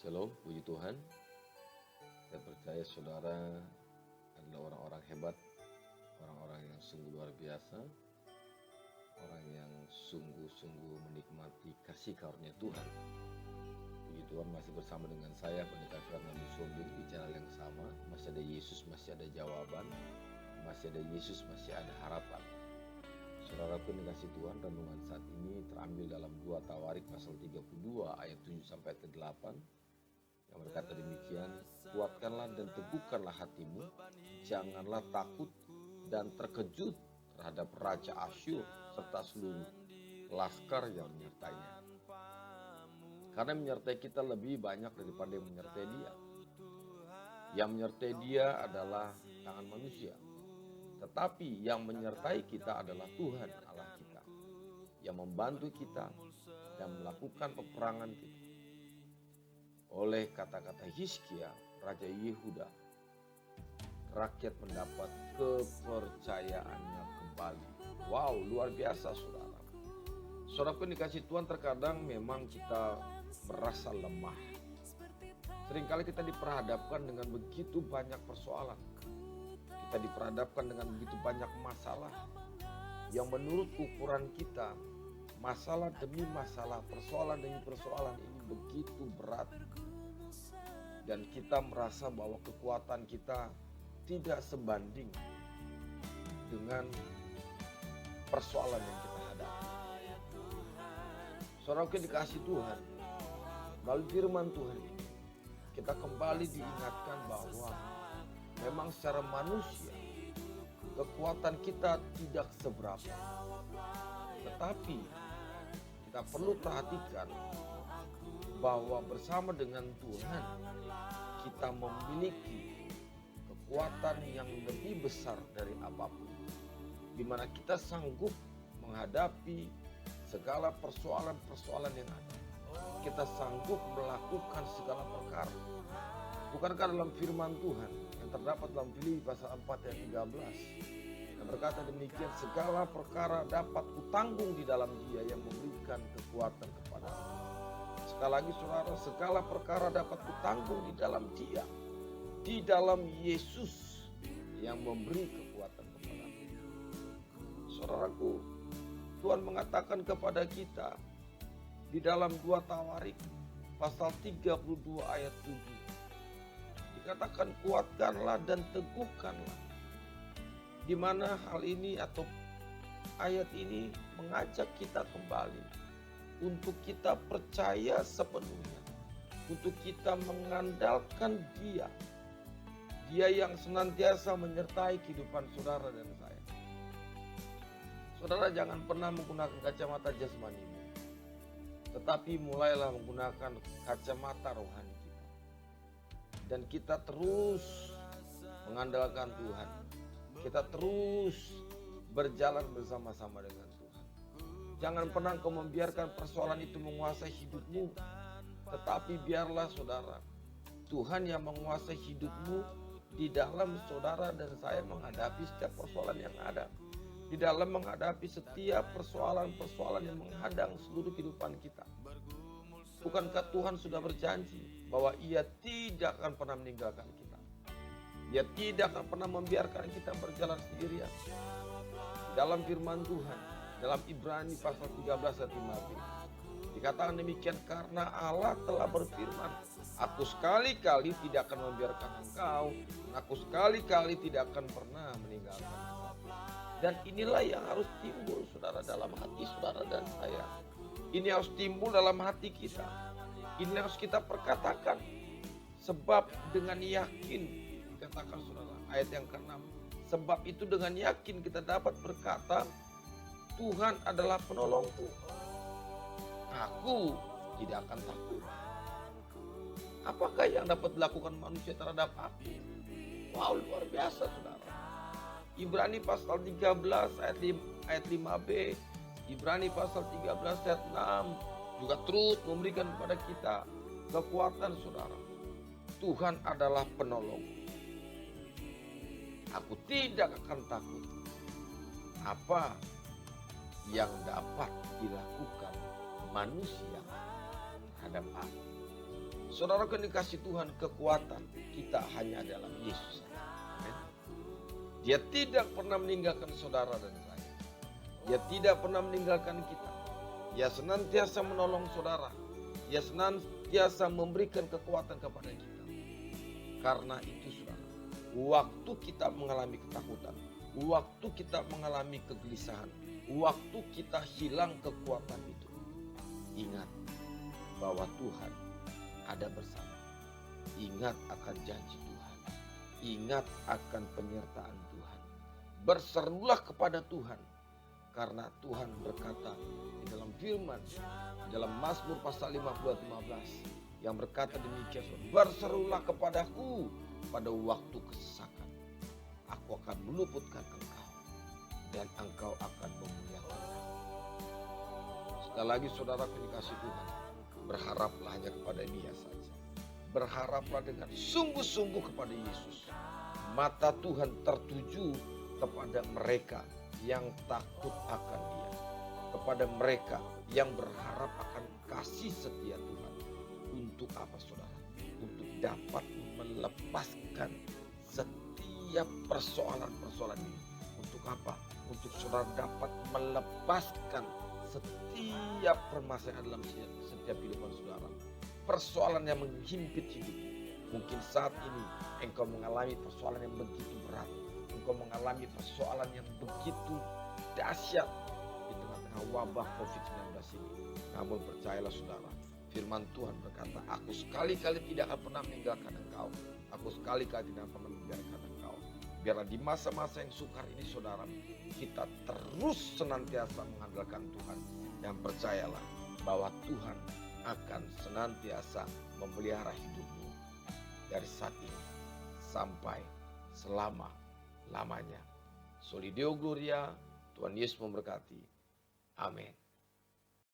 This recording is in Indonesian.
Shalom, puji Tuhan. Saya percaya saudara adalah orang-orang hebat, orang-orang yang sungguh luar biasa, orang yang sungguh-sungguh menikmati kasih karunia Tuhan. Puji Tuhan, masih bersama dengan saya, Pendeta Fernando Sombing, bicara yang sama. Masih ada Yesus, masih ada jawaban. Masih ada Yesus, masih ada harapan. Saudaraku yang dikasih Tuhan, renungan saat ini terambil dalam 2 Tawarik pasal 32 ayat 7 sampai ayat 8. Yang berkata demikian, kuatkanlah dan teguhkanlah hatimu, janganlah takut dan terkejut terhadap Raja Asyur serta seluruh laskar yang menyertainya. Karena menyertai kita lebih banyak daripada yang menyertai dia. Yang menyertai dia adalah tangan manusia. Tetapi yang menyertai kita adalah Tuhan Allah kita, yang membantu kita dan melakukan peperangan kita. Oleh kata-kata Hizkia, Raja Yehuda, rakyat mendapat kepercayaannya kembali. Wow, luar biasa saudara. Saudaraku yang dikasih Tuhan, terkadang memang kita merasa lemah. Seringkali kita diperhadapkan dengan begitu banyak persoalan. Kita diperhadapkan dengan begitu banyak masalah yang menurut ukuran kita, masalah demi masalah, persoalan demi persoalan ini begitu berat. Dan kita merasa bahwa kekuatan kita tidak sebanding dengan persoalan yang kita hadapi. Saudara yang dikasih Tuhan, melalui firman Tuhan ini, kita kembali diingatkan bahwa memang secara manusia kekuatan kita tidak seberapa. Tetapi kita perlu perhatikan bahwa bersama dengan Tuhan kita memiliki kekuatan yang lebih besar dari apapun, di mana kita sanggup menghadapi segala persoalan-persoalan yang ada. Kita sanggup melakukan segala perkara. Bukankah dalam firman Tuhan yang terdapat dalam Filipi pasal 4 ayat 13 yang berkata demikian, segala perkara dapat kutanggung di dalam Dia yang memberikan kekuatan kepada aku. Sekali lagi saudara, segala perkara dapat kutanggung di dalam Dia, di dalam Yesus yang memberi kekuatan kepada aku. Saudaraku, Tuhan mengatakan kepada kita di dalam 2 Tawarik pasal 32 ayat 7. Dikatakan kuatkanlah dan teguhkanlah. Di mana hal ini atau ayat ini mengajak kita kembali untuk kita percaya sepenuhnya, untuk kita mengandalkan Dia. Dia yang senantiasa menyertai kehidupan saudara dan saya. Saudara jangan pernah menggunakan kacamata jasmanimu, tetapi mulailah menggunakan kacamata rohani. Dan kita terus mengandalkan Tuhan. Kita terus berjalan bersama-sama dengan Tuhan. Jangan pernah kau membiarkan persoalan itu menguasai hidupmu. Tetapi biarlah saudara, Tuhan yang menguasai hidupmu di dalam saudara dan saya menghadapi setiap persoalan yang ada. Di dalam menghadapi setiap persoalan-persoalan yang menghadang seluruh kehidupan kita. Bukankah Tuhan sudah berjanji bahwa Ia tidak akan pernah meninggalkan kita. Dia tidak akan pernah membiarkan kita berjalan sendirian. Dalam firman Tuhan, dalam Ibrani pasal 13 ayat 5b, dikatakan demikian, karena Allah telah berfirman, aku sekali-kali tidak akan membiarkan engkau, aku sekali-kali tidak akan pernah meninggalkan engkau. Dan inilah yang harus timbul saudara dalam hati saudara dan saya. Ini harus timbul dalam hati kita. Ini harus kita perkatakan. Sebab dengan yakin, dikatakan saudara, ayat yang ke-6. Sebab itu dengan yakin kita dapat berkata, Tuhan adalah penolongku. Aku tidak akan takut. Apakah yang dapat dilakukan manusia terhadap aku? Wow, luar biasa saudara. Ibrani pasal 13 ayat 5b. Ibrani pasal 13 ayat 6 juga terus memberikan kepada kita kekuatan saudara. Tuhan adalah penolong. Aku tidak akan takut. Apa yang dapat dilakukan manusia terhadap aku? Saudara yang dikasih Tuhan, kekuatan kita hanya dalam Yesus. Amin. Dia tidak pernah meninggalkan saudara dan saya. Dia tidak pernah meninggalkan kita. Dia senantiasa menolong saudara. Dia senantiasa memberikan kekuatan kepada kita. Karena itu saudara, waktu kita mengalami ketakutan, waktu kita mengalami kegelisahan, waktu kita hilang kekuatan itu, ingat bahwa Tuhan ada bersama. Ingat akan janji Tuhan. Ingat akan penyertaan Tuhan. Berserulah kepada Tuhan. Karena Tuhan berkata di dalam firman, di dalam Mazmur pasal 50:15 yang berkata demikian, berserulah kepadaku pada waktu kesesakan. Aku akan meluputkan engkau dan engkau akan memuliakan aku. Sekali lagi saudara dikasih Tuhan, berharaplah hanya kepada Dia saja. Berharaplah dengan sungguh-sungguh kepada Yesus. Mata Tuhan tertuju kepada mereka yang takut akan Dia. Kepada mereka yang berharap akan kasih setia Tuhan. Untuk apa saudara? Untuk dapat melepaskan setiap persoalan-persoalan ini. Untuk apa? Untuk saudara dapat melepaskan setiap permasalahan dalam setiap kehidupan saudara. Persoalan yang menghimpit hidupmu. Mungkin saat ini engkau mengalami persoalan yang begitu berat. Engkau mengalami persoalan yang begitu dahsyat di tengah-tengah wabah COVID-19 ini. Namun percayalah saudara, firman Tuhan berkata, aku sekali-kali tidak akan pernah meninggalkan engkau. Aku sekali-kali tidak akan pernah meninggalkan engkau. Biarlah di masa-masa yang sukar ini saudara, kita terus senantiasa mengandalkan Tuhan. Dan percayalah bahwa Tuhan akan senantiasa memelihara hidupmu dari saat ini sampai selama-lamanya. Soli Deo Gloria, Tuhan Yesus memberkati. Amin.